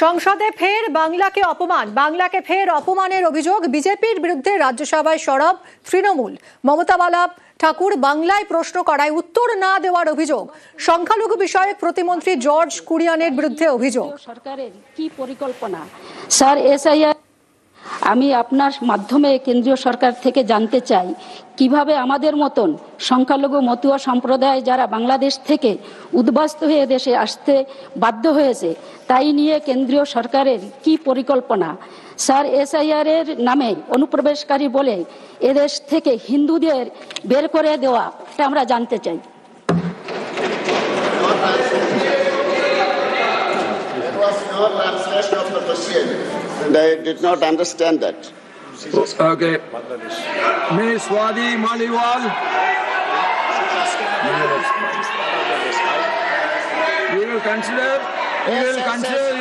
সংসদে ফের বাংলাকে ফের অপমানের অভিযোগ। বিজেপির বিরুদ্ধে রাজ্যসভায় সরব তৃণমূল। মমতা বালা ঠাকুর বাংলায় প্রশ্ন করায় উত্তর না দেওয়ার অভিযোগ। সংখ্যালঘু বিষয়ক প্রতিমন্ত্রী জর্জ কুরিয়ানের বিরুদ্ধে অভিযোগ। সরকারের কি পরিকল্পনা স্যার এসআইআর? আমি আপনার মাধ্যমে কেন্দ্রীয় সরকার থেকে জানতে চাই কিভাবে আমাদের মতন সংখ্যালঘু মতুয়া সম্প্রদায় যারা বাংলাদেশ থেকে উদ্বাস্তু হয়ে দেশে আসতে বাধ্য হয়েছে তাই নিয়ে কেন্দ্রীয় সরকারের কি পরিকল্পনা? স্যার এসআইআর এর নামে অনুপ্রবেশকারী বলে এদেশ থেকে হিন্দুদের বের করে দেওয়া, এটা আমরা জানতে চাই। Translation of the question, and I did not understand that. Okay. Ms. Wadi Maliwal. We will consider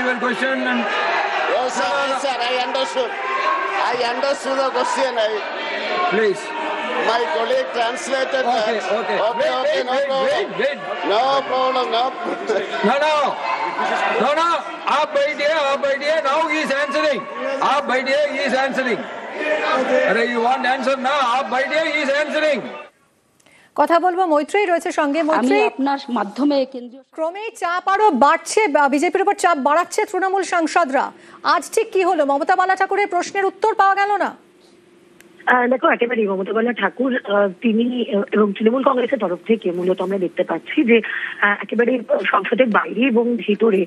your question and. Yes, sir, I understood. I understood the question. Please. My colleague translated that. Okay. Okay, no problem. Wait. No problem, no. No. आप बैठिए. Now he is answering. आप बैठिए, he is answering. अरे you want answer now? आप बैठिए, he is answering. কথা বলবো, মৈত্রী রয়েছে সঙ্গে। মৈত্রী, আপনার মাধ্যমে কেন্দ্রীয় ক্রমেই চাপ আরো বাড়ছে, বিজেপির উপর চাপ বাড়াচ্ছে তৃণমূল সাংসদরা। আজ ঠিক কি হলো? মমতা বালা ঠাকুরের প্রশ্নের উত্তর পাওয়া গেল না। দেখো, একেবারেই মমতা বালা ঠাকুর তিনি এবং তৃণমূল কংগ্রেসের তরফ থেকে মূলত আমরা দেখতে পাচ্ছি যে একেবারে সংসদের বাইরে এবং ভিতরে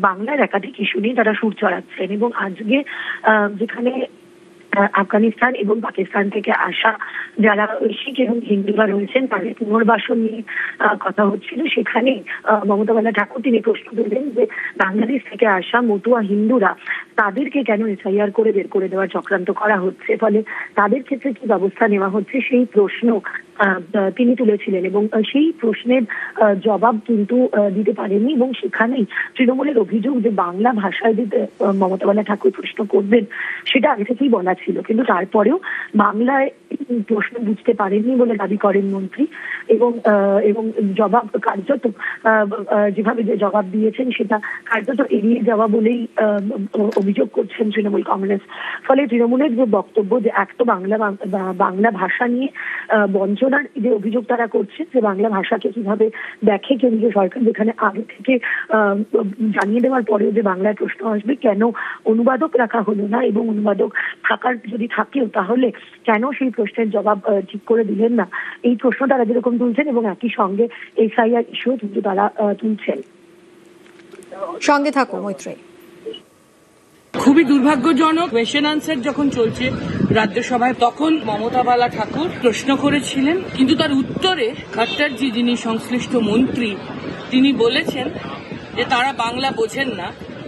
বাংলার একাধিক ইস্যু নিয়ে তারা সুর চড়াচ্ছেন। এবং আজকে যেখানে আফগানিস্তান এবং পাকিস্তান থেকে আসা যারা শিখ এবং হিন্দুরা রয়েছেন তাদের পুনর্বাসন নিয়ে কথা হচ্ছিল, সেখানে মমতা বালা ঠাকুর তিনি প্রশ্ন তুললেন যে বাংলাদেশ থেকে আসা মতুয়া হিন্দুরা তাদেরকে কেন এসআইআর করে বের করে দেওয়ার চক্রান্ত করা হচ্ছে, ফলে তাদের ক্ষেত্রে কি ব্যবস্থা নেওয়া হচ্ছে সেই প্রশ্ন তিনি তুলেছিলেন। এবং সেই প্রশ্নের জবাব কিন্তু দিতে পারেননি। এবং সেখানেই তৃণমূলের অভিযোগ যে বাংলা ভাষায় দিতে মমতা বালা ঠাকুর প্রশ্ন করবেন সেটা আগে থেকেই বলা ছিল, কিন্তু তারপরেও বাংলায় প্রশ্ন বুঝতে পারেননি বলে দাবি করেন মন্ত্রী। এবং জবাব কার্যত যেভাবে যে জবাব দিয়েছেন সেটা কার্যত এড়িয়ে যাওয়া বলেই অভিযোগ করছেন তৃণমূল কংগ্রেস। ফলে তৃণমূলের যে বক্তব্য যে এক তো বাংলা ভাষা নিয়ে বঞ্চনার যে অভিযোগ তারা করছে, যে বাংলা ভাষাকে কিভাবে দেখে কেন্দ্রীয় সরকার, যেখানে আগে থেকে জানিয়ে দেওয়ার পরেও যে বাংলায় প্রশ্ন আসবে কেন অনুবাদক রাখা হলো না, এবং অনুবাদক থাকার যদি থাকেও তাহলে কেন সেই প্রশ্নের জবাব ঠিক করে দিলেন না, এই প্রশ্ন তারা যেরকম তুলছেন এবং একই সঙ্গে এসআইআর ইস্যু কিন্তু তারা তুলছেন। সঙ্গে থাকো মৈত্রী। খুবই দুর্ভাগ্যজনক, কোয়েশ্চেন আনসার যখন চলছে রাজ্যসভায় তখন মমতা বালা ঠাকুর প্রশ্ন করেছিলেন, কিন্তু তার উত্তরে খট্টারজি যিনি সংশ্লিষ্ট মন্ত্রী তিনি বলেছেন যে তারা বাংলা বোঝেন না,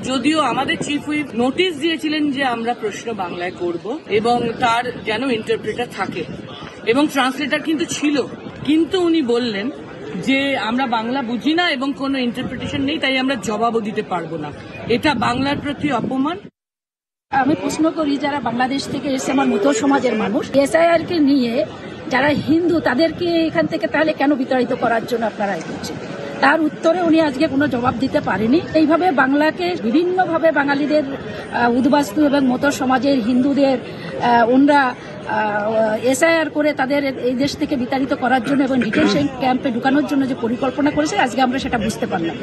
যদিও আমাদের চিফ হুইপ নোটিশ দিয়েছিলেন যে আমরা প্রশ্ন বাংলায় করব এবং তার যেন ইন্টারপ্রেটার থাকে এবং ট্রান্সলেটর কিন্তু ছিল, কিন্তু উনি বললেন যে আমরা বাংলা বুঝি না এবং কোনো ইন্টারপ্রিটেশন নেই, তাই আমরা জবাবও দিতে পারবো না। এটা বাংলার প্রতি অপমান। আমি প্রশ্ন করি যারা বাংলাদেশ থেকে এসে আমার মতো সমাজের মানুষ এসআইআর কে নিয়ে যারা হিন্দু তাদেরকে এখান থেকে তাহলে কেন বিতাড়িত করার জন্য আপনারা করছেন, তার উত্তরে উনি আজকে কোনো জবাব দিতে পারেনি। এইভাবে বাংলাকে বিভিন্নভাবে বাঙালিদের উদ্বাস্তু এবং মতো সমাজের হিন্দুদের ওনরা এসআইআর করে তাদের এই দেশ থেকে বিতাড়িত করার জন্য এবং ডিটেনশন ক্যাম্পে ঢুকানোর জন্য যে পরিকল্পনা করেছে আজকে আমরা সেটা বুঝতে পারলাম।